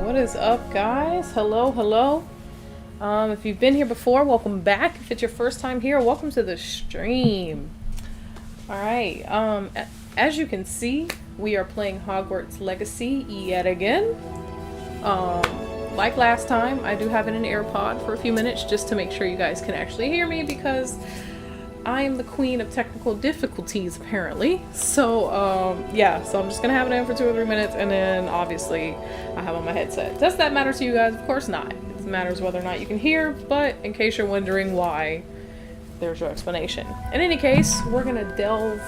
What is up, guys? Hello, hello. If you've been here before, welcome back. If it's your first time here, welcome to the stream. All right. As you can see, we are playing Hogwarts Legacy yet again. Like last time, I do have it in an AirPod for a few minutes just to make sure you guys can actually hear me because I am the queen of technical difficulties, apparently. So, yeah, so I'm just gonna have it in for 2 or 3 minutes, and then obviously I have on my headset. Does that matter to you guys? Of course not. It matters whether or not you can hear, but in case you're wondering why, there's your explanation. In any case, we're gonna delve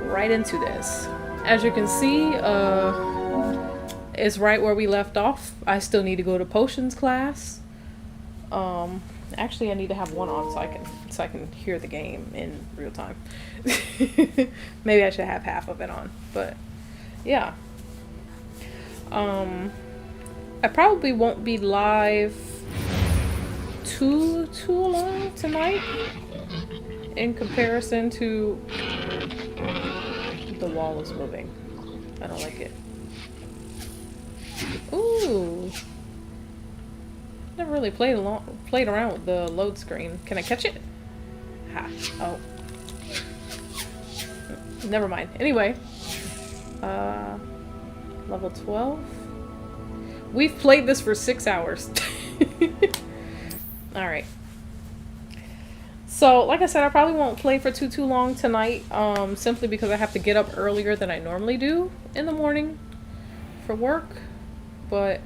right into this. As you can see, it's right where we left off. I still need to go to potions class. Actually, I need to have one on so I can hear the game in real time. Maybe I should have half of it on, but yeah. I probably won't be live too long tonight in comparison to the wall is moving. I don't like it. Ooh. Never really played around with the load screen. Can I catch it? Ha. Oh. Never mind. Anyway. Level 12. We've played this for 6 hours. Alright. So, like I said, I probably won't play for too long tonight. Simply because I have to get up earlier than I normally do in the morning for work. But,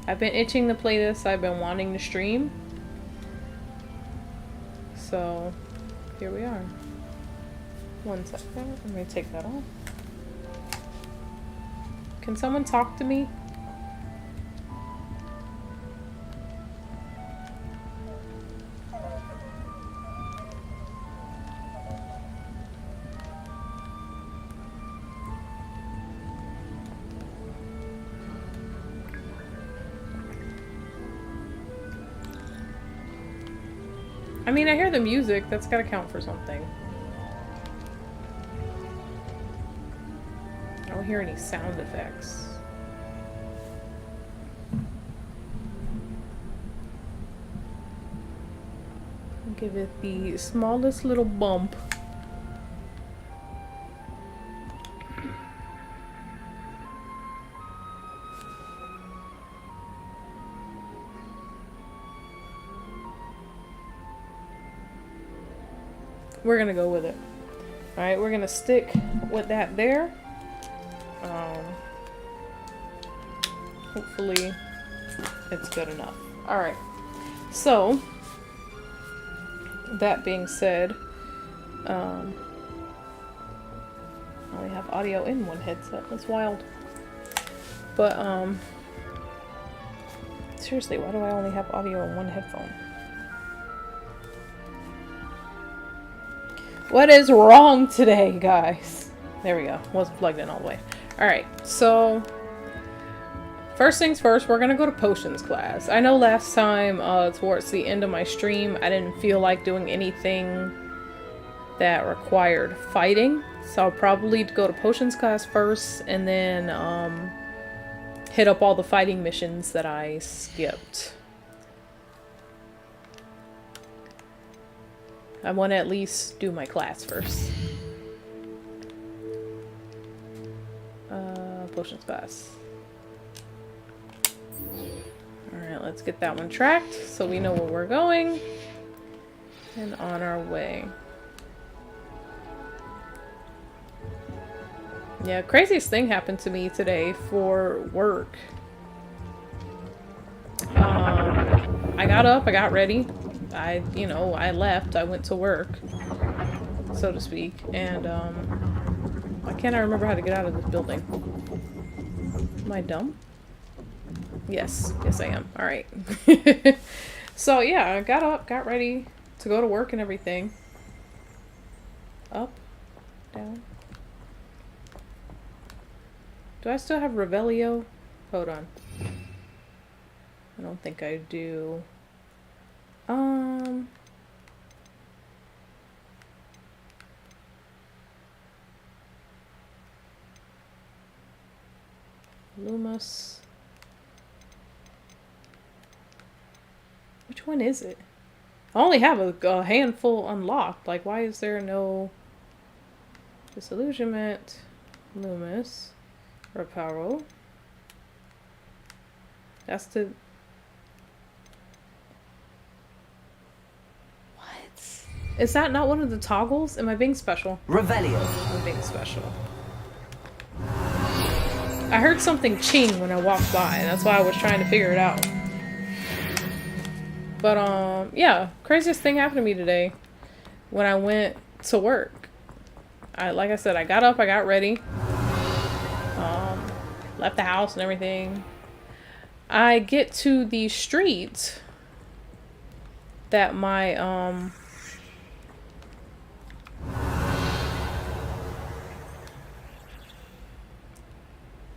I've been itching to play this. I've been wanting to stream. So, here we are. 1 second. I'm going to take that off. Can someone talk to me? I mean, I hear the music. That's gotta count for something. I don't hear any sound effects. I'll give it the smallest little bump. We're gonna go with it. Alright, we're gonna stick with that there. Hopefully it's good enough. Alright, so that being said, I only have audio in one headset. That's wild. But seriously, why do I only have audio in one headphone? What is wrong today, guys? There we go. Wasn't plugged in all the way. Alright, so first things first, we're gonna go to potions class. I know last time, towards the end of my stream, I didn't feel like doing anything that required fighting. So I'll probably go to potions class first, and then, hit up all the fighting missions that I skipped. I want to at least do my class first. Potions class. Alright, let's get that one tracked so we know where we're going. And on our way. Yeah, craziest thing happened to me today for work. I got up, I got ready. I left. I went to work, so to speak, and, why can't I remember how to get out of this building? Am I dumb? Yes. Yes, I am. Alright. So, yeah, I got up, got ready to go to work and everything. Up, down. Do I still have Revelio? Hold on. I don't think I do. Lumos. one is it? I only have a handful unlocked. Like, why is there no Disillusionment, Loomis, Reparo? That's the... What? Is that not one of the toggles? Am I being special? Revelio. I'm being special. I heard something ching when I walked by, and that's why I was trying to figure it out. But, yeah, craziest thing happened to me today when I went to work. Like I said, I got up, I got ready, left the house and everything. I get to the street that my,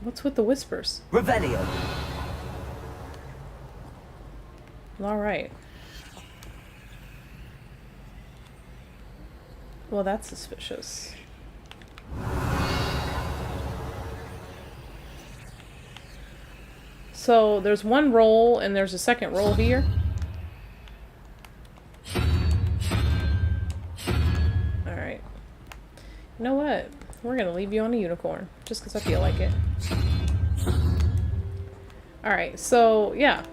what's with the whispers? Revelio. All right. Well, that's suspicious. So there's one roll and there's a second roll here. All right. You know what? We're gonna leave you on a unicorn just because I feel like it. All right. So yeah.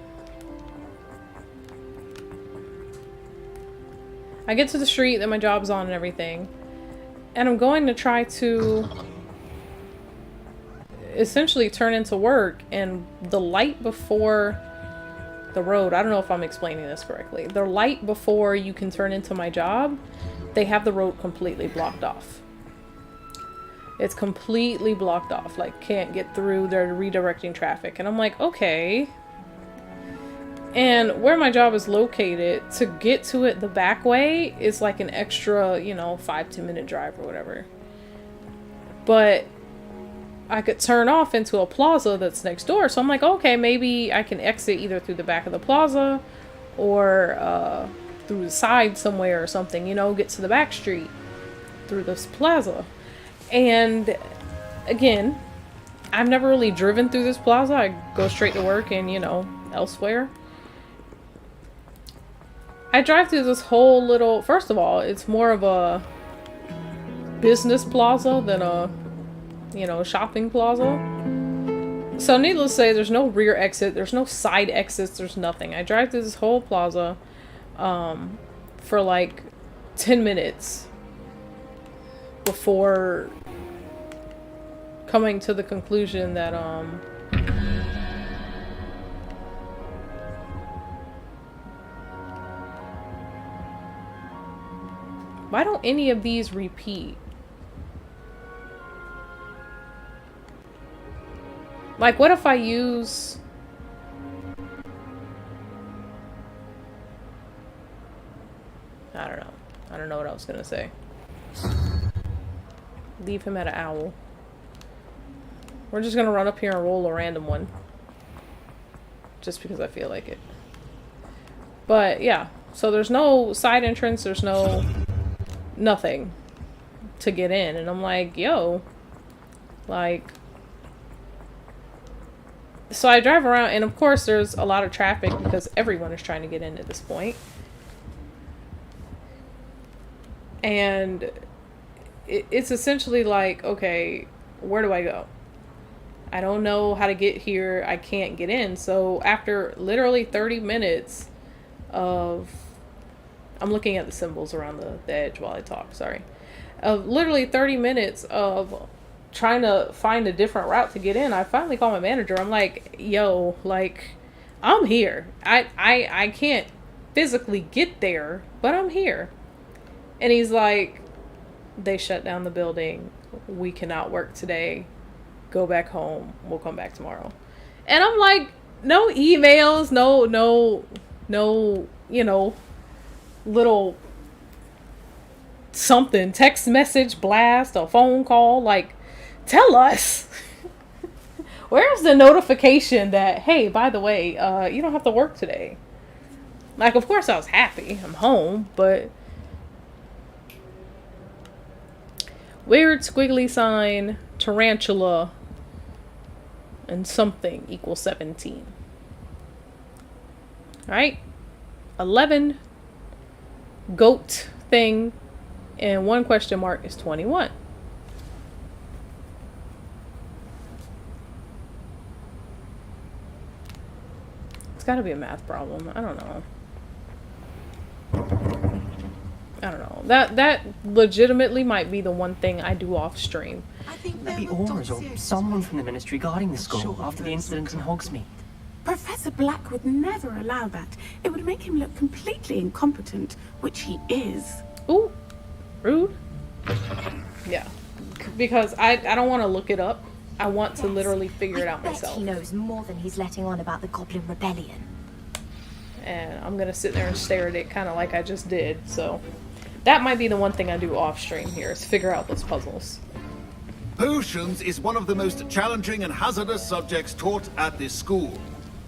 I get to the street that my job's on and everything, and I'm going to try to essentially turn into work, and the light before the road, I don't know if I'm explaining this correctly, the light before you can turn into my job, they have the road completely blocked off. It's completely blocked off, like can't get through, they're redirecting traffic, and I'm like, okay. And where my job is located, to get to it the back way is like an extra, you know, 5-10 minute drive or whatever. But I could turn off into a plaza that's next door. So I'm like, okay, maybe I can exit either through the back of the plaza or through the side somewhere or something, you know, get to the back street through this plaza. And again, I've never really driven through this plaza. I go straight to work and, you know, elsewhere. I drive through this whole little, first of all, it's more of a business plaza than a, you know, shopping plaza. So needless to say, there's no rear exit, there's no side exits, there's nothing. I drive through this whole plaza for like 10 minutes before coming to the conclusion that why don't any of these repeat? Like, what if I use... I don't know. I don't know what I was gonna say. Leave him at an owl. We're just gonna run up here and roll a random one. Just because I feel like it. But, yeah. So there's no side entrance, there's no... nothing to get in, and I'm like, yo, like, so I drive around, and of course there's a lot of traffic because everyone is trying to get in at this point, and it's essentially like, okay, where do I go? I don't know how to get here. I can't get in. So after literally 30 minutes of, I'm looking at the symbols around the edge while I talk, sorry. Of literally 30 minutes of trying to find a different route to get in, I finally called my manager. I'm like, yo, like, I'm here. I can't physically get there, but I'm here. And he's like, they shut down the building. We cannot work today. Go back home. We'll come back tomorrow. And I'm like, no emails, no, you know, little something, text message, blast, a phone call, like, tell us. Where's the notification that, hey, by the way, you don't have to work today? Like, of course I was happy, I'm home, but weird squiggly sign, tarantula, and something equals 17. Alright? 11 goat thing, and 1 question mark is 21. It's got to be a math problem. I don't know. I don't know. That legitimately might be the one thing I do off stream. I think Maybe Auras or someone from the Ministry guarding the school after the incident in Hogsmeade. Professor Black would never allow that. It would make him look completely incompetent, which he is. Ooh, rude. Yeah, because I don't want to look it up. I want to literally figure it out myself. He knows more than he's letting on about the Goblin Rebellion. And I'm gonna sit there and stare at it kind of like I just did. So that might be the one thing I do off stream here, is figure out those puzzles. Potions is one of the most challenging and hazardous subjects taught at this school.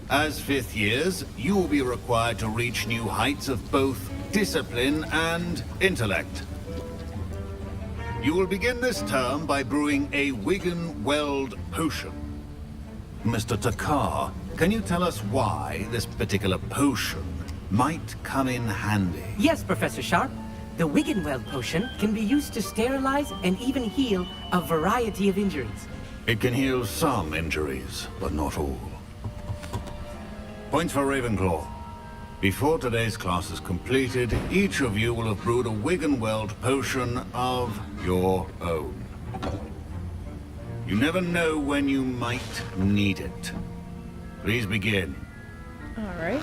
As 5th years, you will be required to reach new heights of both discipline and intellect. You will begin this term by brewing a Wigan-Weld potion. Mr. Takar, can you tell us why this particular potion might come in handy? Yes, Professor Sharp. The Wiggenweld potion can be used to sterilize and even heal a variety of injuries. It can heal some injuries, but not all. Points for Ravenclaw. Before today's class is completed, each of you will have brewed a Wiggenweld potion of your own. You never know when you might need it. Please begin. All right.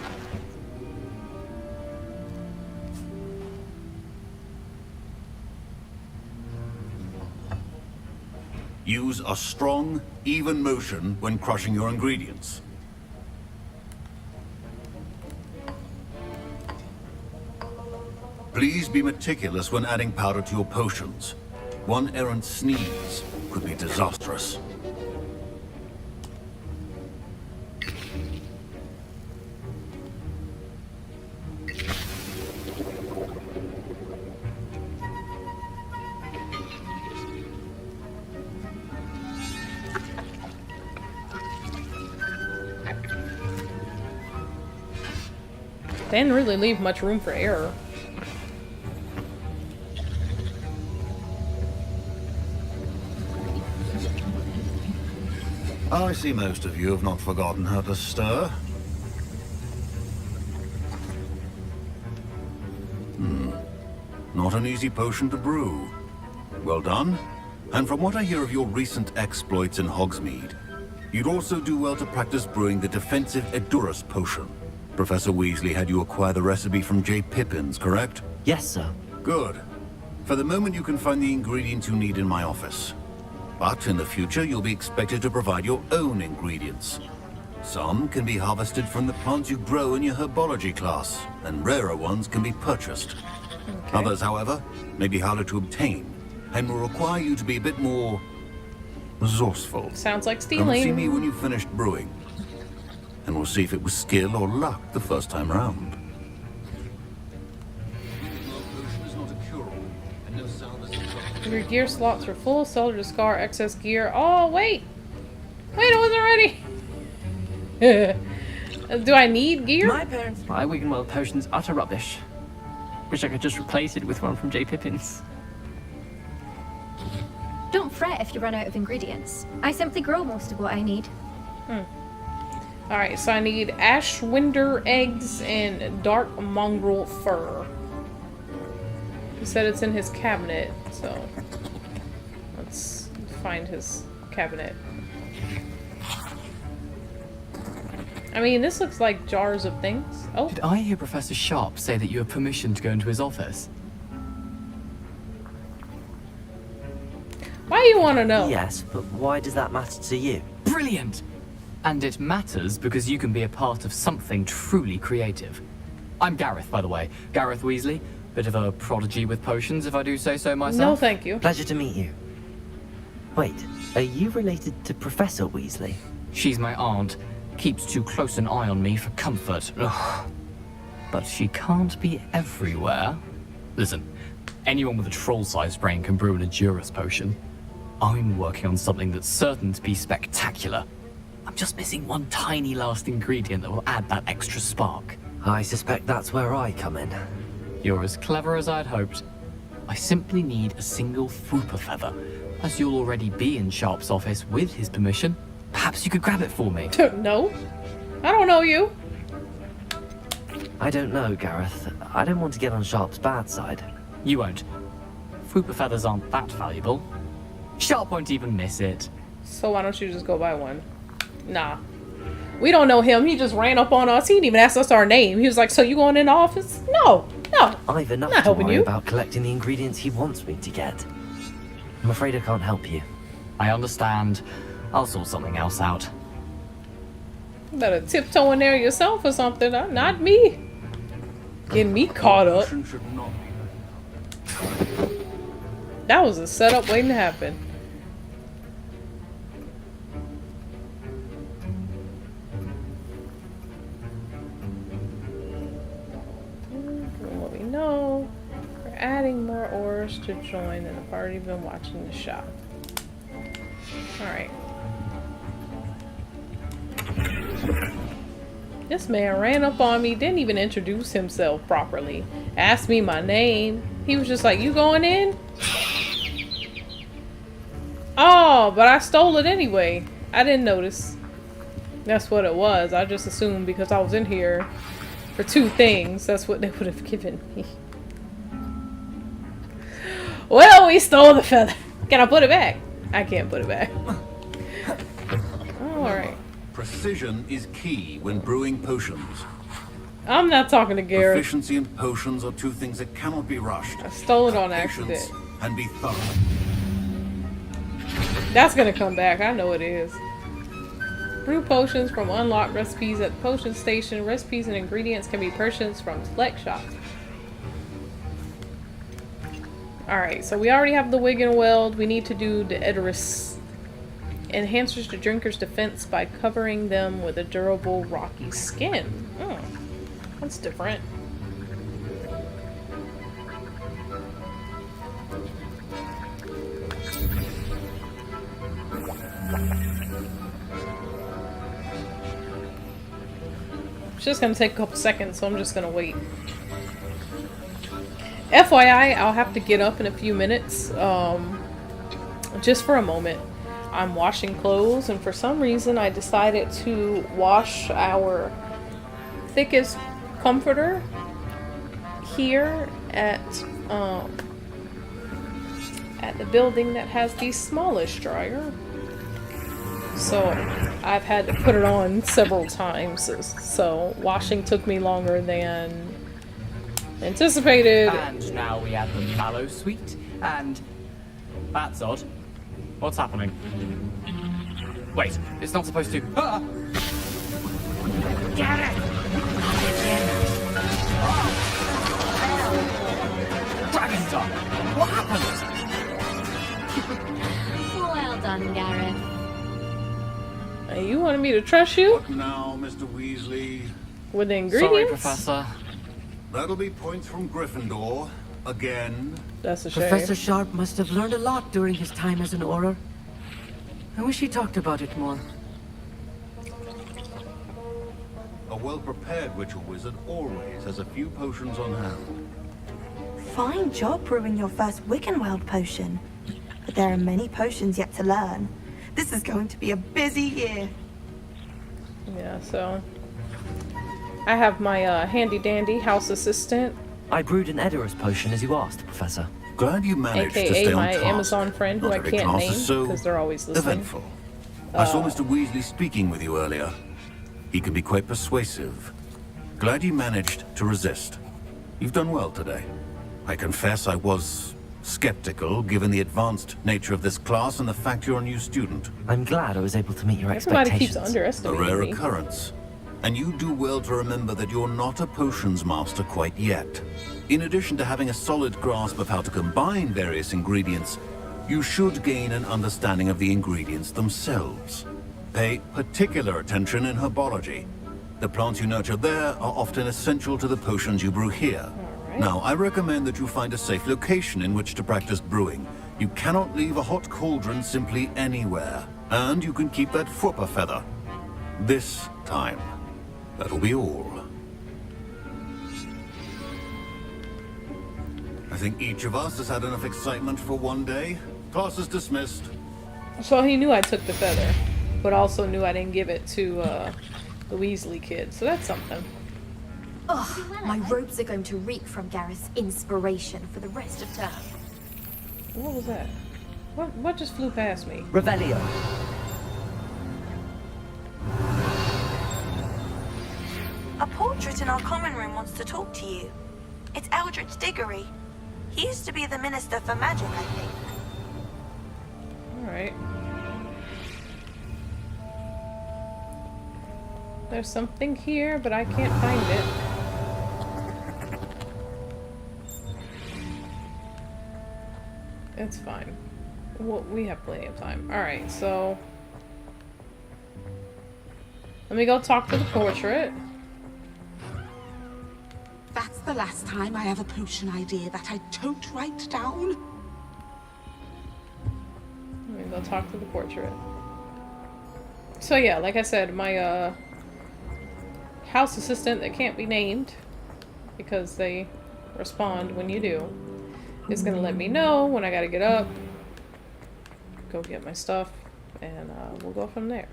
Use a strong, even motion when crushing your ingredients. Please be meticulous when adding powder to your potions. One errant sneeze could be disastrous. They didn't really leave much room for error. I see most of you have not forgotten how to stir. Not an easy potion to brew. Well done. And from what I hear of your recent exploits in Hogsmeade, you'd also do well to practice brewing the defensive Edurus potion. Professor Weasley had you acquire the recipe from J. Pippin's, correct? Yes, sir. Good. For the moment, you can find the ingredients you need in my office. But in the future, you'll be expected to provide your own ingredients. Some can be harvested from the plants you grow in your herbology class, and rarer ones can be purchased. Okay. Others, however, may be harder to obtain, and will require you to be a bit more resourceful. Sounds like Come see stealing. me when you've finished brewing, and we'll see if it was skill or luck the first time round. Your gear slots are full. Sell or discard excess gear. Oh, wait. Wait, I wasn't ready. Do I need gear? My parents buy Wiggenweld potions utter rubbish. Wish I could just replace it with one from J. Pippin's. Don't fret if you run out of ingredients. I simply grow most of what I need. Alright, so I need Ashwinder eggs and dark mongrel fur. He said it's in his cabinet, so let's find his cabinet. I mean, this looks like jars of things. Oh, Did I hear Professor Sharp say that you have permission to go into his office? why do you want to know? Yes, but why does that matter to you? Brilliant! And it matters because you can be a part of something truly creative. I'm Gareth, by the way. Gareth Weasley. Bit of a prodigy with potions, if I do say so myself. No, thank you. Pleasure to meet you. Wait, are you related to Professor Weasley? She's my aunt. Keeps too close an eye on me for comfort. Ugh. But she can't be everywhere. Listen, anyone with a troll-sized brain can brew an Edurus potion. I'm working on something that's certain to be spectacular. I'm just missing one tiny last ingredient that will add that extra spark. I suspect that's where I come in. You're as clever as I'd hoped. I simply need a single Fwooper feather. As you'll already be in Sharp's office with his permission, perhaps you could grab it for me. No, I don't know you. I don't know, Gareth. I don't want to get on Sharp's bad side. You won't. Fwooper feathers aren't that valuable. Sharp won't even miss it. So why don't you just go buy one? Nah. We don't know him. He just ran up on us. He didn't even ask us our name. He was like, so you going in the office? No. I've enough Not to helping worry you. about collecting the ingredients he wants me to get. I'm afraid I can't help you. I understand. I'll sort something else out. You better tiptoe in there yourself or something. Not me. Getting me caught up. That was a setup waiting to happen. From what we know, we're adding more ores to join, and I've already been watching the shop. Alright. This man ran up on me, didn't even introduce himself properly. Asked me my name. He was just like, you going in? Oh, but I stole it anyway. I didn't notice. That's what it was. I just assumed because I was in here for 2 things, that's what they would have given me. Well, we stole the feather. Can I put it back? I can't put it back. Alright. Precision is key when brewing potions. I'm not talking to Gareth. Proficiency and potions are 2 things that cannot be rushed. I stole it on Patience accident. and be thorough. That's gonna come back. I know it is. Brew potions from unlocked recipes at the potion station. Recipes and ingredients can be purchased from select shops. Alright, so we already have the Wigan Weld. We need to do the Edoris. Enhances the drinker's defense by covering them with a durable rocky skin. Oh, that's different. It's just gonna take a couple seconds, so I'm just gonna wait. FYI, I'll have to get up in a few minutes, just for a moment. I'm washing clothes, and for some reason I decided to wash our thickest comforter here at the building that has the smallest dryer. So I've had to put it on several times. So washing took me longer than anticipated. And now we add the mallow sweet, and that's odd. What's happening? Wait, it's not supposed to. Ah! Dragon Dog! What happened? Well done, Gareth. Hey, you wanted me to trust you What now, Mr. Weasley? with the Sorry, ingredients? Professor. That'll be points from Gryffindor. Again. That's a shame. Professor Sharp must have learned a lot during his time as an Auror. I wish he talked about it more. A well-prepared ritual wizard always has a few potions on hand. Fine job brewing your first Wiccanweld potion. But there are many potions yet to learn. This is going to be a busy year. Yeah, so I have my handy dandy house assistant, I brewed an Edoris potion as you asked, Professor. Glad you managed to stay aka on my task. Amazon friend who Not I every can't class name is so because they're always listening. eventful. I saw Mr. Weasley speaking with you earlier. He can be quite persuasive. Glad you managed to resist. You've done well today. I confess I was skeptical given the advanced nature of this class and the fact you're a new student. I'm glad I was able to meet your Everybody keeps expectations. A underestimating rare me. occurrence. And you do well to remember that you're not a potions master quite yet. In addition to having a solid grasp of how to combine various ingredients, you should gain an understanding of the ingredients themselves. Pay particular attention in herbology. The plants you nurture there are often essential to the potions you brew here. Alright. Now, I recommend that you find a safe location in which to practice brewing. You cannot leave a hot cauldron simply anywhere. And you can keep that Fwooper feather. This time. That'll be all. think each of us has had enough excitement for one day. Class is dismissed. So he knew I took the feather, but also knew I didn't give it to the Weasley kid. So that's something. Ugh, my robes are going to reek from Gareth's inspiration for the rest of term. What was that? What just flew past me? Revelio. A portrait in our common room wants to talk to you. It's Eldritch Diggory. He used to be the Minister for Magic, I think. Alright. There's something here, but I can't find it. It's fine. Well, we have plenty of time. Alright, so... let me go talk to the portrait. That's the last time I have a potion idea that I don't write down. Let me go talk to the portrait. So yeah, like I said, my house assistant that can't be named, because they respond when you do, is gonna let me know when I gotta get up, go get my stuff, and we'll go from there.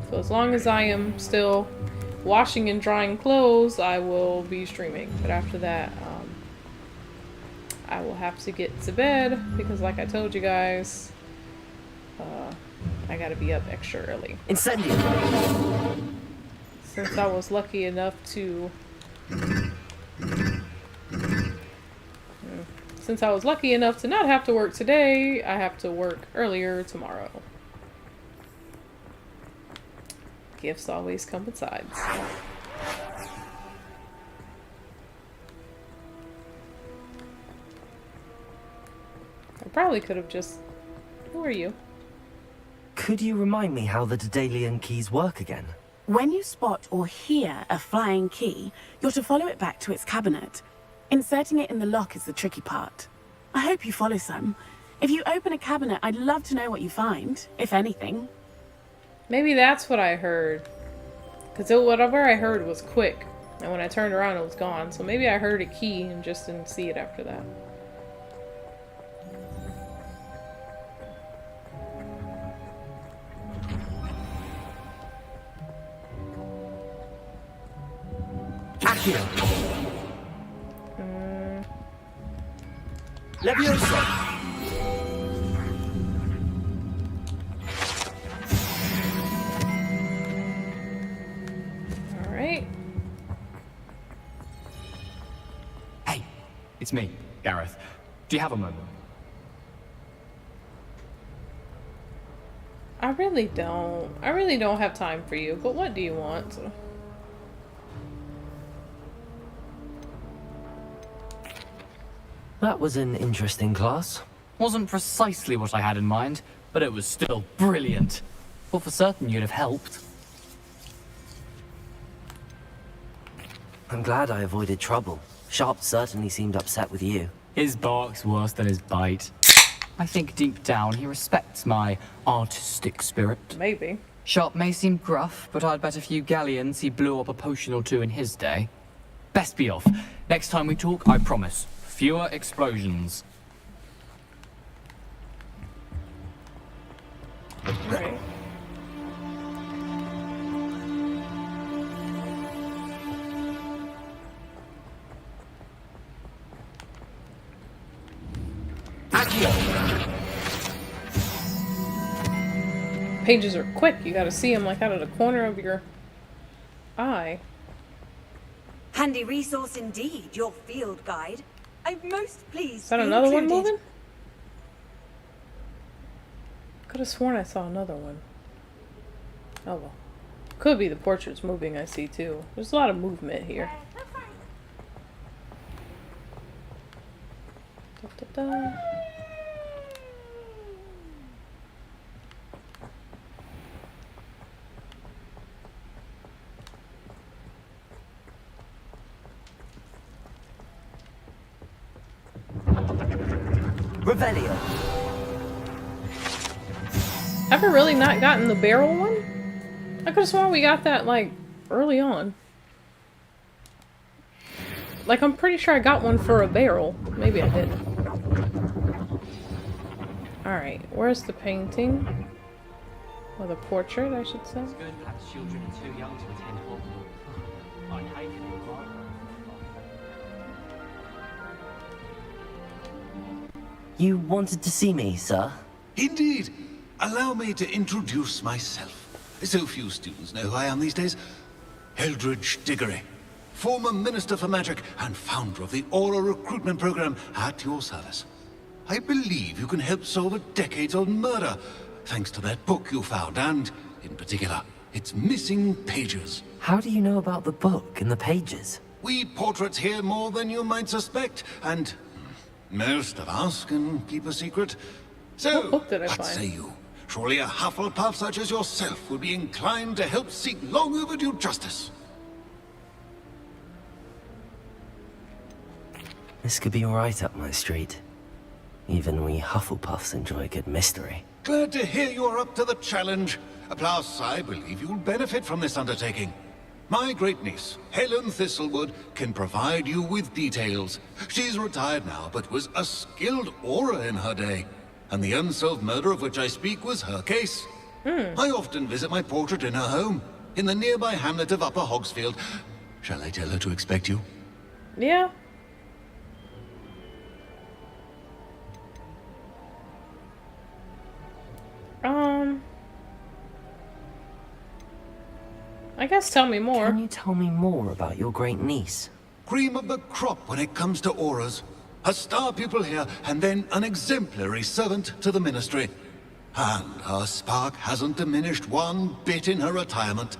So as long as I am still washing and drying clothes, I will be streaming. But after that, I will have to get to bed because, like I told you guys, I gotta be up extra early. Incendio. Since I was lucky enough to... Since I was lucky enough to not have to work today, I have to work earlier tomorrow. Gifts always come with sides. I probably could have just... Who are you? Could you remind me how the Daedalian keys work again? When you spot or hear a flying key, you're to follow it back to its cabinet. Inserting it in the lock is the tricky part. I hope you follow some. If you open a cabinet, I'd love to know what you find, if anything. Maybe that's what I heard. Because whatever I heard was quick. And when I turned around, it was gone. So maybe I heard a key and just didn't see it after that. Accio. Leviosa. Alright. Hey, it's me, Gareth. Do you have a moment? I really don't. I really don't have time for you. But what do you want? That was an interesting class. Wasn't precisely what I had in mind, but it was still brilliant. Well, for certain you'd have helped. I'm glad I avoided trouble. Sharp certainly seemed upset with you. His bark's worse than his bite. I think deep down he respects my artistic spirit. Maybe. Sharp may seem gruff, but I'd bet a few galleons he blew up a potion or two in his day. Best be off. Next time we talk, I promise. Fewer explosions. Right. Pages are quick. You gotta see them like out of the corner of your eye. Handy resource indeed, your field guide. I'm most pleased. Is that to be another one included. moving? Could have sworn I saw another one. Oh well. Could be the portrait's moving, I see too. There's a lot of movement here. Da, da, da. Revelio. Ever really not gotten the barrel one? I could have sworn we got that like early on. Like, I'm pretty sure I got one for a barrel. Maybe I didn't. Alright, where's the painting? Or the portrait, I should say. It's good to have children too young to attend Hogwarts. I hate it. You wanted to see me, sir? Indeed. Allow me to introduce myself. So few students know who I am these days. Eldridge Diggory, former Minister for Magic and founder of the Aura Recruitment Program, at your service. I believe you can help solve a decades-old murder, thanks to that book you found, and, in particular, its missing pages. How do you know about the book and the pages? We portraits hear more than you might suspect, and most of us can keep a secret. So, What book did I what find? say you? Surely a Hufflepuff such as yourself would be inclined to help seek long overdue justice. This could be right up my street. Even we Hufflepuffs enjoy a good mystery. Glad to hear you're up to the challenge. Plus, I believe you'll benefit from this undertaking. My great-niece, Helen Thistlewood, can provide you with details. She's retired now, but was a skilled aura in her day. And the unsolved murder of which I speak was her case. I often visit my portrait in her home, in the nearby hamlet of Upper Hogsfield. Shall I tell her to expect you? Yeah. I guess tell me more. Can you tell me more about your great niece? Cream of the crop when it comes to auras. A star pupil here, and then an exemplary servant to the ministry. And her spark hasn't diminished one bit in her retirement.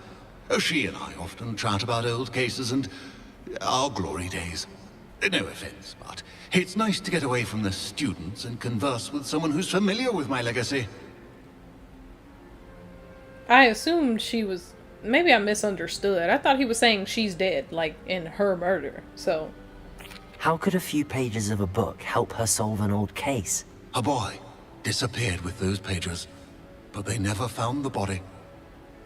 She and I often chat about old cases and our glory days. No offense, but it's nice to get away from the students and converse with someone who's familiar with my legacy. I assumed she was... Maybe I misunderstood. I thought he was saying she's dead, like in her murder, so... How could a few pages of a book help her solve an old case? A boy disappeared with those pages, but they never found the body.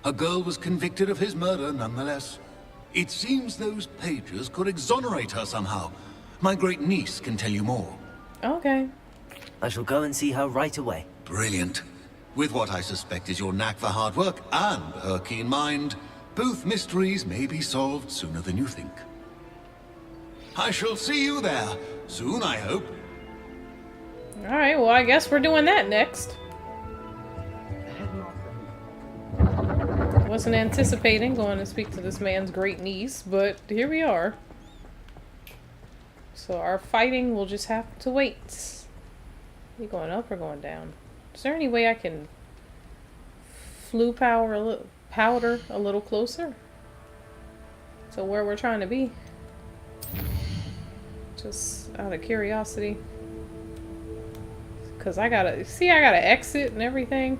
A girl was convicted of his murder nonetheless. It seems those pages could exonerate her somehow. My great niece can tell you more. Okay. I shall go and see her right away. Brilliant. With what I suspect is your knack for hard work and her keen mind, both mysteries may be solved sooner than you think. I shall see you there soon, I hope. Alright, well I guess we're doing that next. Wasn't anticipating going to speak to this man's great niece, but here we are. So our fighting will just have to wait. Are you going up or going down? Is there any way I can powder a little closer to where we're trying to be? Just out of curiosity. Cause I gotta exit and everything.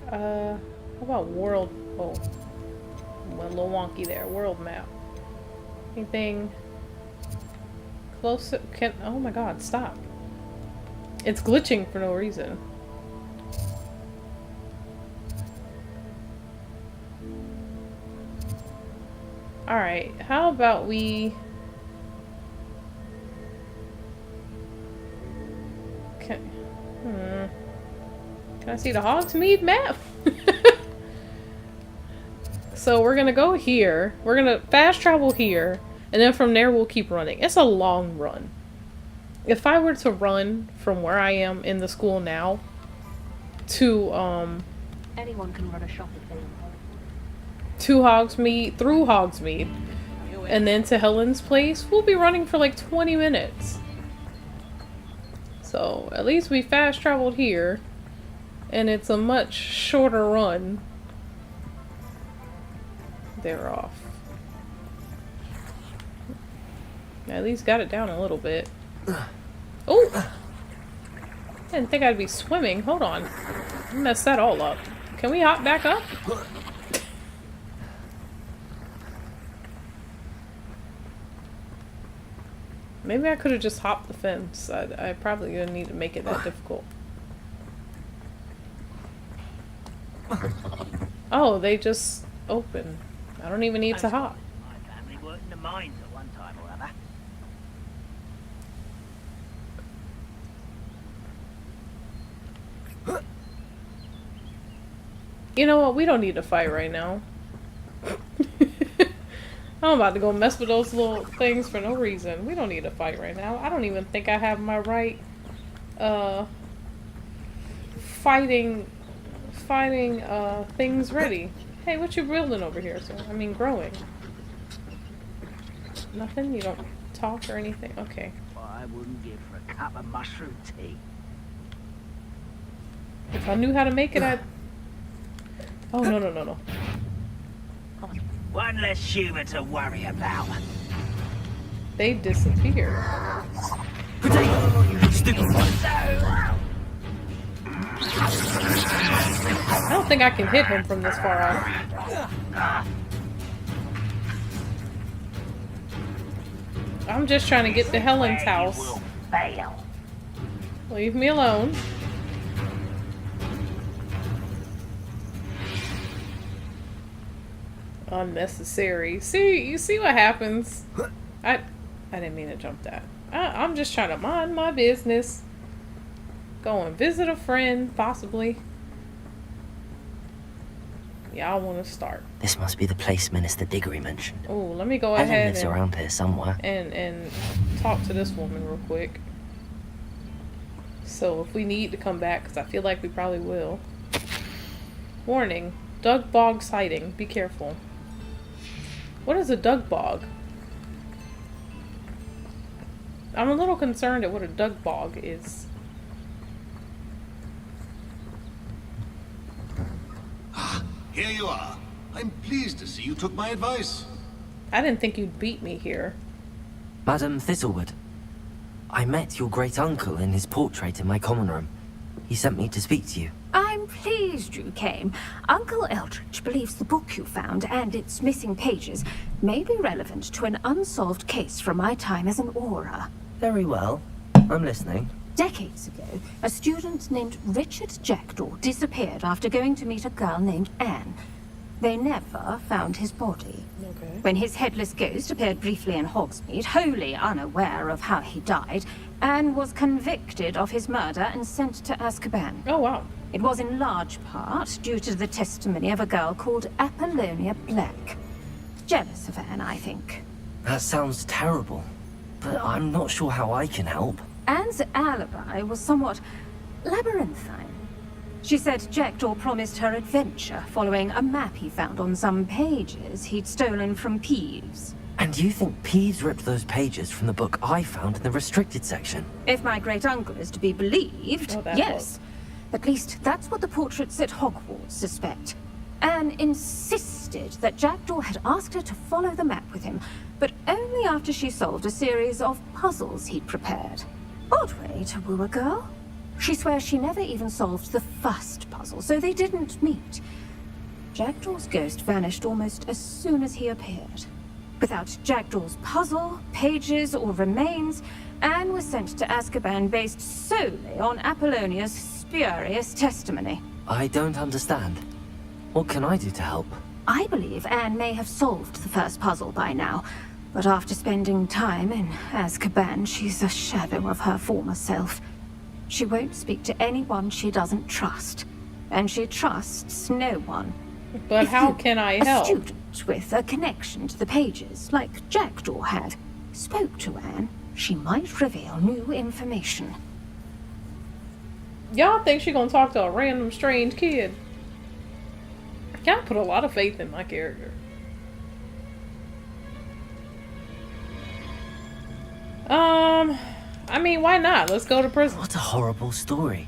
How about world? Oh, went a little wonky there. World map. Anything close? Oh my God! Stop. It's glitching for no reason. Alright, how about we... Can I see the Hogsmeade map? So we're gonna go here. We're gonna fast travel here. And then from there we'll keep running. It's a long run. If I were to run from where I am in the school now to Anyone can run a shop if they want. to Hogsmeade, through Hogsmeade, and then to Helen's place, we'll be running for like 20 minutes. So at least we fast traveled here, and it's a much shorter run. They're off. At least got it down a little bit. Oh! Didn't think I'd be swimming. Hold on. I messed that all up. Can we hop back up? Maybe I could have just hopped the fence. I probably didn't need to make it that difficult. Oh, they just open. I don't even need to hop. My family worked in the minds at one time or other. You know what? We don't need to fight right now. I'm about to go mess with those little things for no reason. We don't need to fight right now. I don't even think I have my right fighting things ready. Hey, what you building over here, sir? I mean, growing. Nothing? You don't talk or anything? Okay. I wouldn't give for a cup of mushroom tea. If I knew how to make it, I'd... Oh, no. One less human to worry about. They disappeared. I don't think I can hit him from this far out. I'm just trying to get to Helen's house. Leave me alone. Unnecessary. See, you see what happens? I didn't mean to jump that. I'm just trying to mind my business. Go and visit a friend, possibly. Y'all want to start. This must be the place Minister Diggory mentioned. Oh, let me go Helen ahead lives around here somewhere. and talk to this woman real quick. So if we need to come back, because I feel like we probably will. Warning, Dug Bog sighting. Be careful. What is a Dug Bog? I'm a little concerned at what a Dug Bog is. Here you are. I'm pleased to see you took my advice. I didn't think you'd beat me here. Madam Thistlewood, I met your great-uncle in his portrait in my common room. He sent me to speak to you. I'm pleased you came. Uncle Eldridge believes the book you found and its missing pages may be relevant to an unsolved case from my time as an Auror. Very well. I'm listening. Decades ago, a student named Richard Jackdaw disappeared after going to meet a girl named Anne. They never found his body. Okay. When his headless ghost appeared briefly in Hogsmeade, wholly unaware of how he died, Anne was convicted of his murder and sent to Azkaban. Oh, wow. It was in large part due to the testimony of a girl called Apollonia Black. Jealous of Anne, I think. That sounds terrible, but I'm not sure how I can help. Anne's alibi was somewhat labyrinthine. She said Jackdaw promised her adventure following a map he found on some pages he'd stolen from Peeves. And you think Peeves ripped those pages from the book I found in the restricted section? If my great-uncle is to be believed, yes. Was. At least that's what the portraits at Hogwarts suspect. Anne insisted that Jackdaw had asked her to follow the map with him, but only after she solved a series of puzzles he'd prepared. Odd way to woo a girl. She swears she never even solved the first puzzle, so they didn't meet. Jackdaw's ghost vanished almost as soon as he appeared. Without Jackdaw's puzzle, pages, or remains, Anne was sent to Azkaban based solely on Apollonia's spurious testimony. I don't understand. What can I do to help? I believe Anne may have solved the first puzzle by now, but after spending time in Azkaban, she's a shadow of her former self. She won't speak to anyone she doesn't trust, and she trusts no one. But If how you, can I a help? student with a connection to the pages, like Jackdaw had, spoke to Anne, she might reveal new information. Y'all think she gonna talk to a random strange kid? Y'all put a lot of faith in my character. I mean, why not? Let's go to prison. What a horrible story.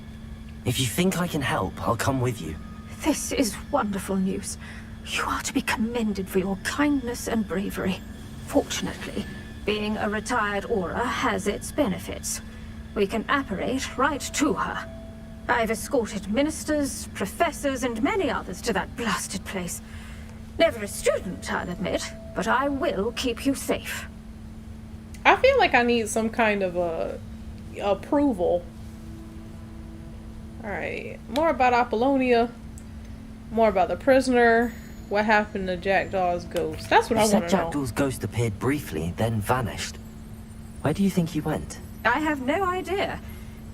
If you think I can help, I'll come with you. This is wonderful news. You are to be commended for your kindness and bravery. Fortunately, being a retired Auror has its benefits. We can apparate right to her. I've escorted ministers, professors, and many others to that blasted place. Never a student, I'll admit, but I will keep you safe. I feel like I need some kind of approval. Alright, more about Apollonia, more about the prisoner. What happened to Jackdaw's ghost? That's what You I said want to know. Jackdaw's ghost appeared briefly, then vanished. Where do you think he went? I have no idea.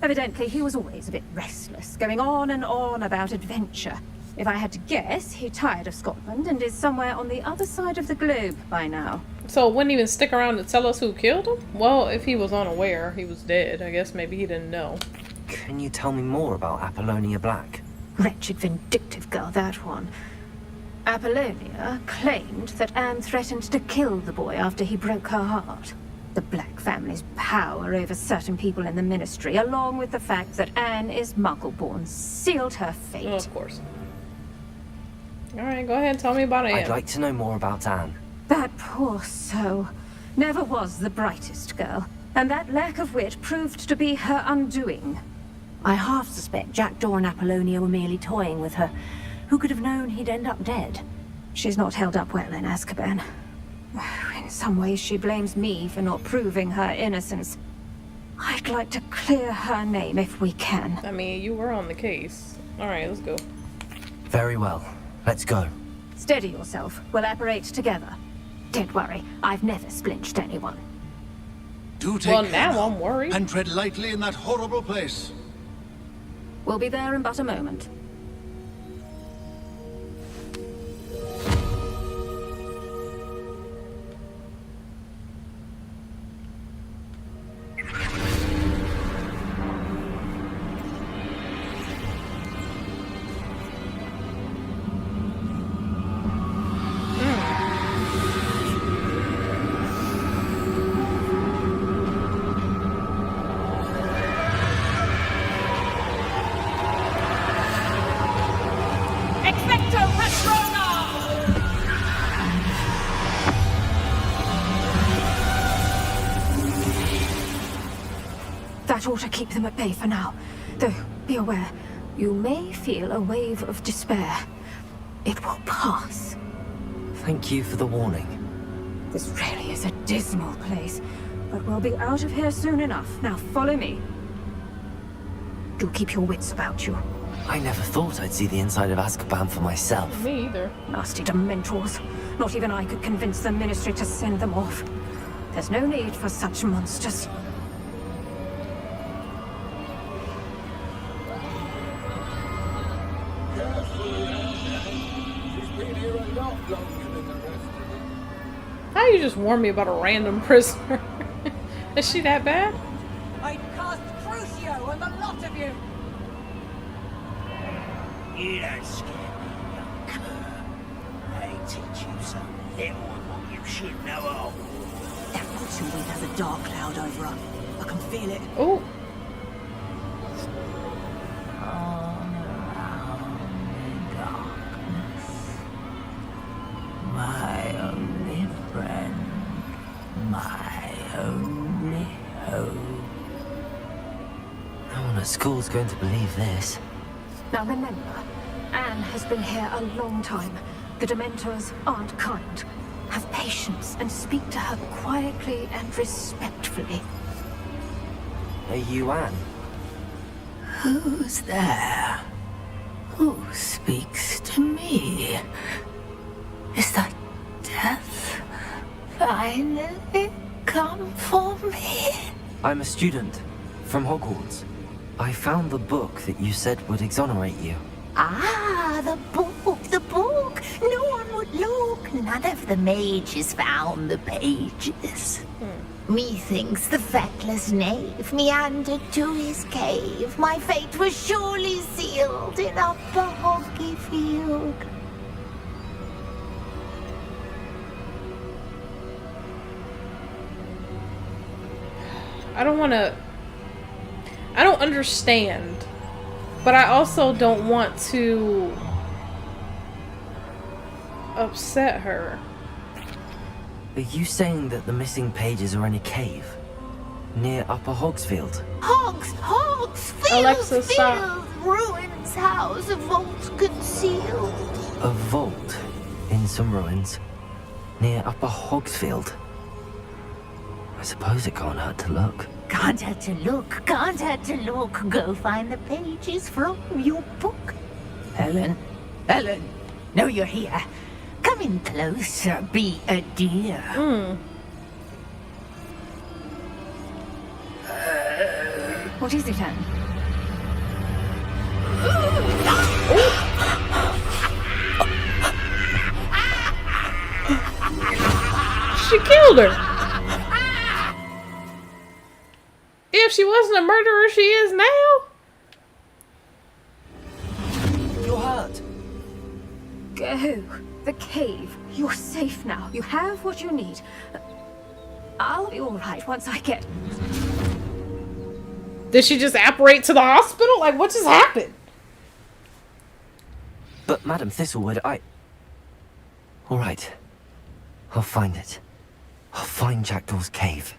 Evidently, he was always a bit restless, going on and on about adventure. If I had to guess, he tired of Scotland and is somewhere on the other side of the globe by now. So wouldn't even stick around to tell us who killed him? Well, if he was unaware, he was dead. I guess maybe he didn't know. Can you tell me more about Apollonia Black? Wretched, vindictive girl, that one. Apollonia claimed that Anne threatened to kill the boy after he broke her heart. The Black family's power over certain people in the Ministry, along with the fact that Anne is Muggle-born, sealed her fate. Oh, of course. Alright, go ahead and tell me about Anne. I'd like to know more about Anne. That poor soul never was the brightest girl, and that lack of wit proved to be her undoing. I half suspect Jackdaw and Apollonia were merely toying with her. Who could have known he'd end up dead? She's not held up well in Azkaban. In some ways, she blames me for not proving her innocence. I'd like to clear her name if we can. I mean, you were on the case. Alright, let's go. Very well. Let's go. Steady yourself. We'll apparate together. Don't worry, I've never splinched anyone. Do take Well, care now I'm worried. and tread lightly in that horrible place. We'll be there in but a moment. That ought to keep them at bay for now. Though, be aware, you may feel a wave of despair. It will pass. Thank you for the warning. This really is a dismal place, but we'll be out of here soon enough. Now follow me. Do keep your wits about you. I never thought I'd see the inside of Azkaban for myself. Me either. Nasty Dementors. Not even I could convince the Ministry to send them off. There's no need for such monsters. How you just warn me about a random prisoner? Is she that bad? I'd cast Crucio on the lot of you! You don't scare me, young cur. I teach you some little what you should know of. That potion wind has a dark cloud over her. I can feel it. Oh. My only friend, my only hope. No one at school's going to believe this. Now remember, Anne has been here a long time. The Dementors aren't kind. Have patience and speak to her quietly and respectfully. Are you Anne? Who's there? Who speaks to me? Is that death finally come for me? I'm a student from Hogwarts. I found the book that you said would exonerate you. Ah, the book, the book. No one would look. None of the mages found the pages. Methinks the feckless knave meandered to his cave. My fate was surely sealed in Upper Hoggyfield. I don't understand, but I also don't want to upset her. Are you saying that the missing pages are in a cave near Upper Hogsfield? Hogsfield! Alexa, stop. Field, ruins house, a vault concealed. A vault in some ruins near Upper Hogsfield. I suppose it can't hurt to look. Can't hurt to look, can't hurt to look. Go find the pages from your book. Helen, no, you're here. Come in closer, be a dear. What is it, Anne? She killed her. If she wasn't a murderer, she is now. You're hurt. Go. The cave. You're safe now. You have what you need. I'll be all right once I get... Did she just apparate to the hospital? Like, what just happened? But Madam Thistlewood, all right. I'll find it. I'll find Jackdaw's cave.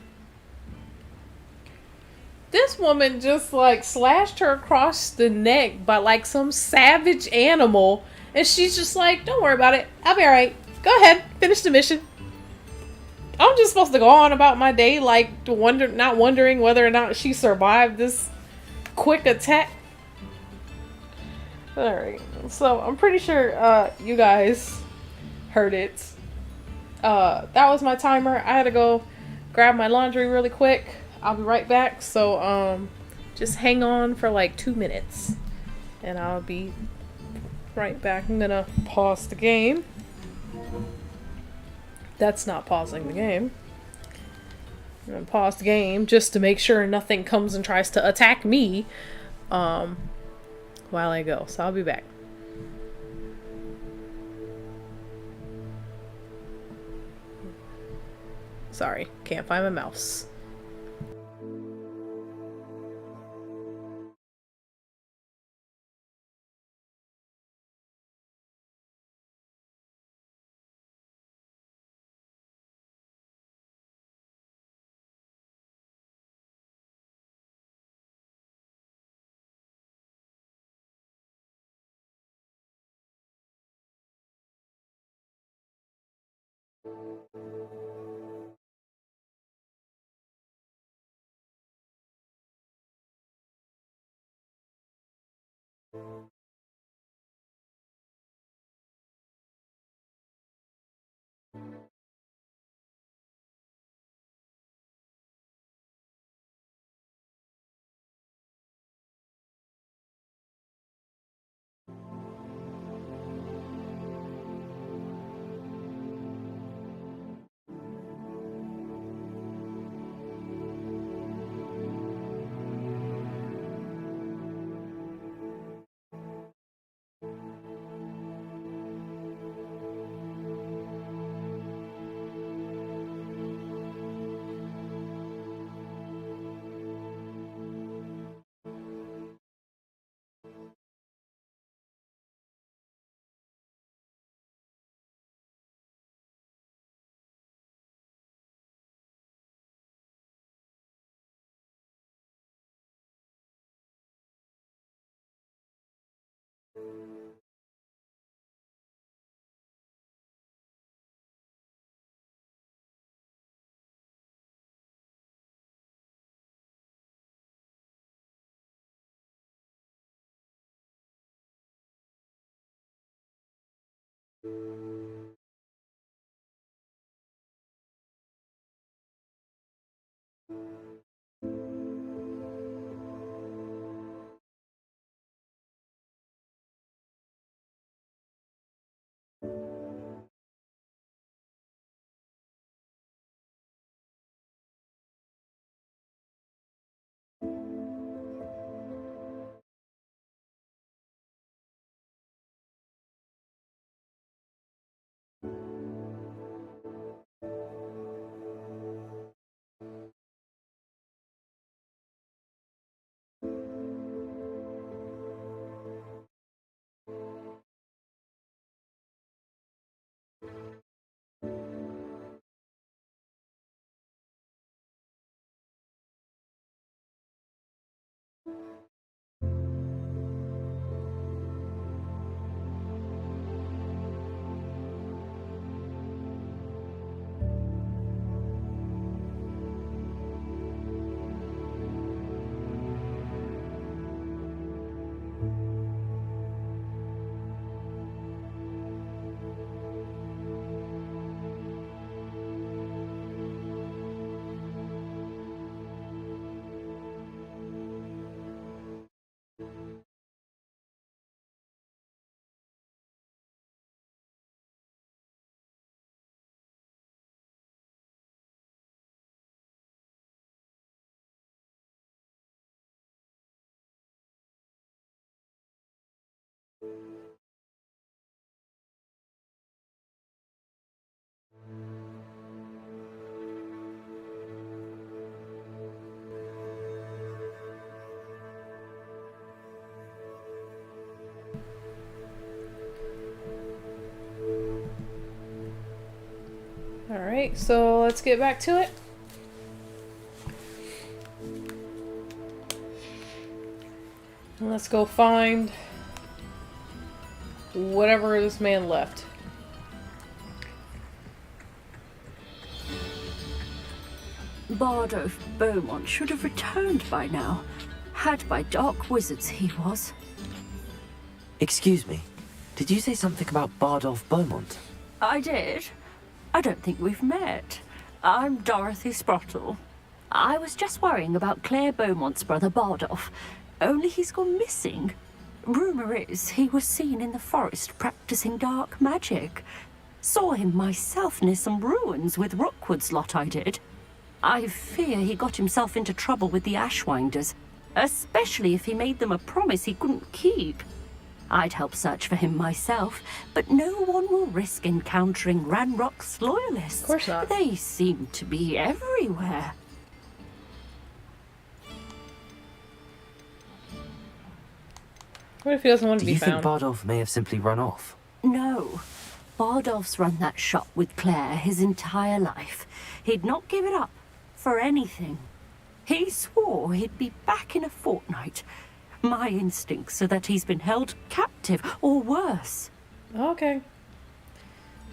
This woman just like slashed her across the neck by like some savage animal, and she's just like, don't worry about it, I'll be alright, go ahead, finish the mission. I'm just supposed to go on about my day like not wondering whether or not she survived this quick attack. Alright, so I'm pretty sure you guys heard it. That was my timer. I had to go grab my laundry really quick. I'll be right back, so just hang on for like 2 minutes and I'll be right back. I'm gonna pause the game. That's not pausing the game. I'm gonna pause the game just to make sure nothing comes and tries to attack me while I go, so I'll be back. Sorry, can't find my mouse. Alright, so let's get back to it. And let's go find whatever this man left. Bardolph Beaumont should have returned by now. Had by dark wizards he was. Excuse me. Did you say something about Bardolph Beaumont? I did. I don't think we've met. I'm Dorothy Sprottle. I was just worrying about Claire Beaumont's brother Bardolph. Only he's gone missing. Rumor is he was seen in the forest practicing dark magic. Saw him myself near some ruins with Rookwood's lot I did. I fear he got himself into trouble with the Ashwinders, especially if he made them a promise he couldn't keep. I'd help search for him myself, but no one will risk encountering Ranrock's loyalists. Of course not. They seem to be everywhere. What if he doesn't want to Do be you think found? Bardolph may have simply run off? No. Bardolph's run that shop with Claire his entire life. He'd not give it up for anything. He swore he'd be back in a fortnight. My instincts are that he's been held captive, or worse. Okay.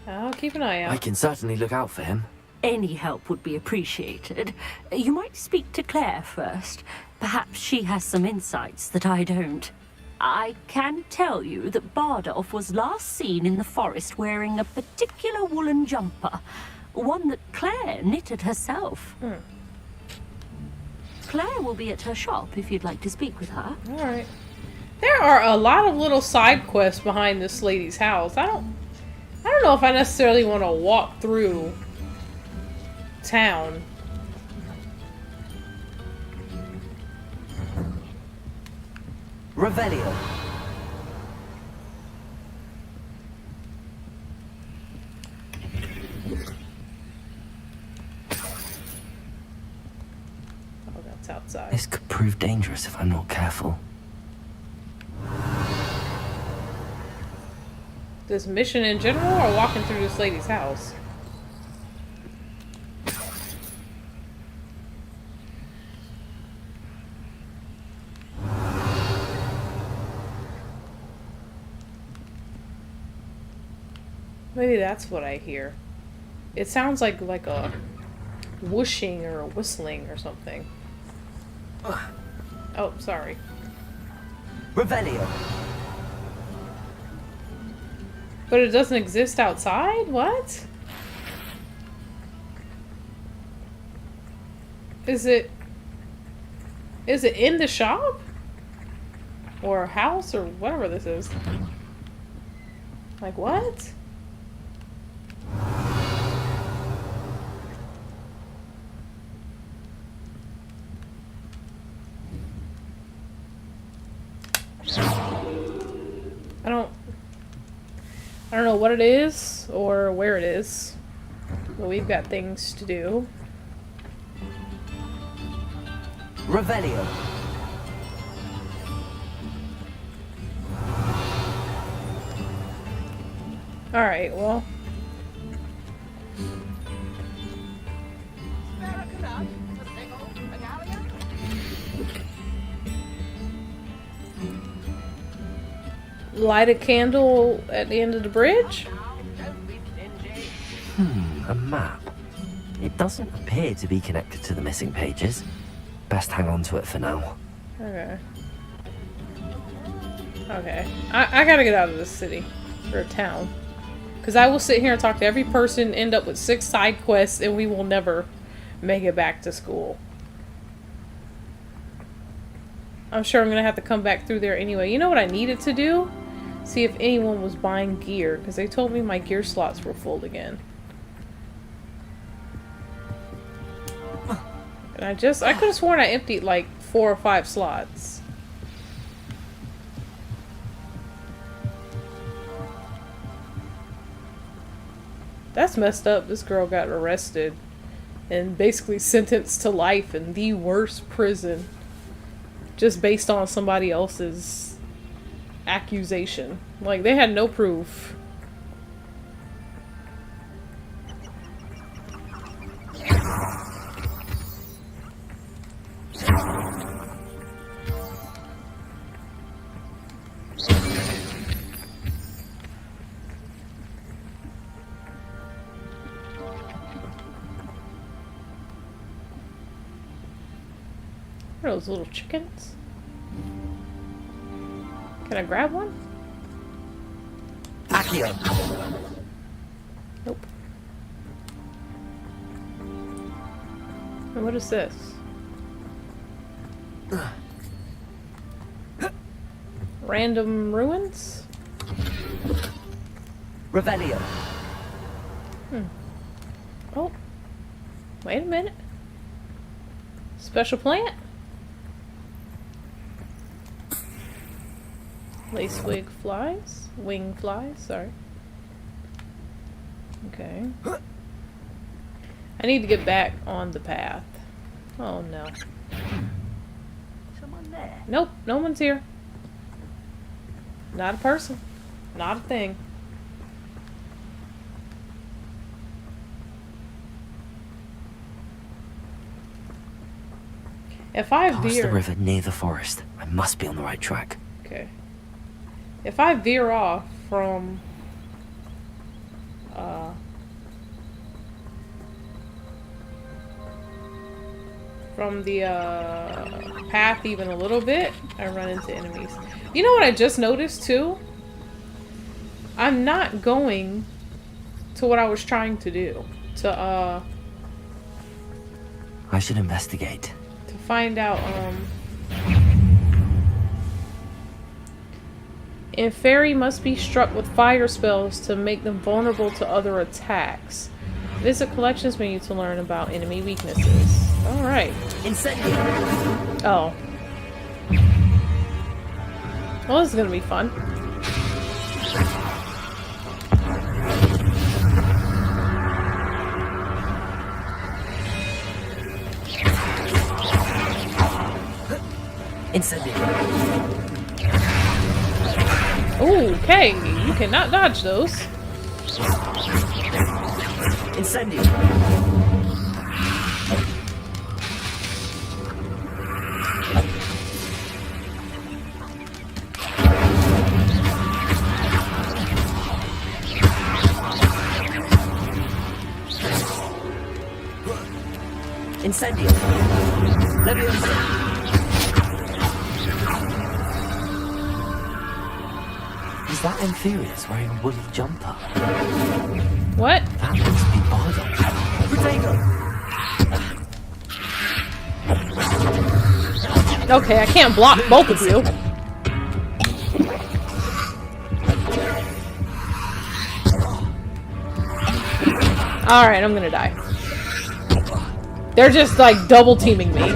I'll keep an eye out. I can certainly look out for him. Any help would be appreciated. You might speak to Claire first. Perhaps she has some insights that I don't. I can tell you that Bardolph was last seen in the forest wearing a particular woolen jumper. One that Claire knitted herself. Claire will be at her shop if you'd like to speak with her. Alright. There are a lot of little side quests behind this lady's house. I don't know if I necessarily want to walk through town. Revelio. Oh, that's outside. This could prove dangerous if I'm not careful. This mission in general, or walking through this lady's house? Maybe that's what I hear. It sounds like a whooshing or a whistling or something. Oh, sorry. Revelio. But it doesn't exist outside? What? Is it in the shop? Or house or whatever this is? Like what? I don't know what it is or where it is, but we've got things to do. Revelio. Alright, well. Light a candle at the end of the bridge? A map. It doesn't appear to be connected to the missing pages. Best hang on to it for now. Okay. Okay. I gotta get out of this city. Or town. Because I will sit here and talk to every person, end up with 6 side quests, and we will never make it back to school. I'm sure I'm gonna have to come back through there anyway. You know what I needed to do? See if anyone was buying gear, because they told me my gear slots were full again. And I could have sworn I emptied like 4 or 5 slots. That's messed up. This girl got arrested and basically sentenced to life in the worst prison just based on somebody else's accusation. Like, they had no proof. What are those little chickens? Can I grab one? Accio. Nope. And what is this? Random ruins? Revelio. Oh. Wait a minute. Special plant? Lacewing flies? Wing flies, sorry. Okay. I need to get back on the path. Oh no. Someone there? Nope, no one's here. Not a person. Not a thing. If I Past veer... the river near the forest. I must be on the right track. Okay. If I veer off from... the path even a little bit, I run into enemies. You know what I just noticed too? I'm not going to what I was trying to do. To I should investigate. to find out Inferi must be struck with fire spells to make them vulnerable to other attacks. Visit collections menu to learn about enemy weaknesses. Alright. Incendio. Oh. Well, this is gonna be fun. Incendio. Ooh, okay. You cannot dodge those. Incendio. Incendio. Leviosa. Is that Inferius wearing a woolly jumper? What? That must be Bardo. Protego. Okay, I can't block both of you. Alright, I'm gonna die. They're just like double teaming me.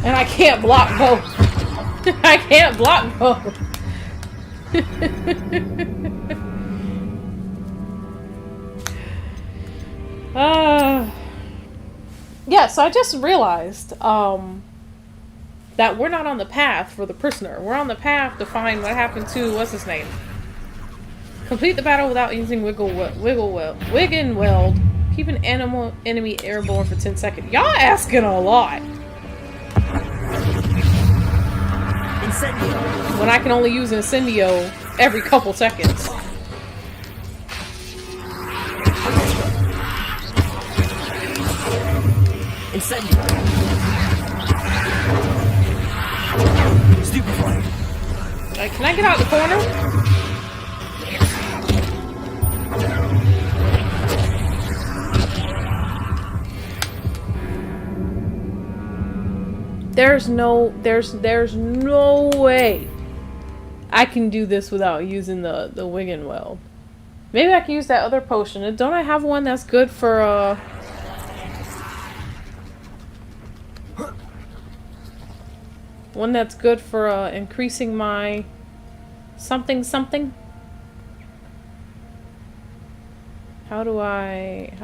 And I can't block both. I can't block both. Yeah, so I just realized that we're not on the path for the prisoner. We're on the path to find what happened to, what's his name? Complete the battle without using Wiggenweld. Keep an enemy airborne for 10 seconds. Y'all asking a lot. Incendio. When I can only use Incendio every couple seconds. Incendio. Stupefy. Can I get out the corner? There's no way I can do this without using the Wiggenweld. Maybe I can use that other potion. Don't I have one that's good for one that's good for increasing my something? How do I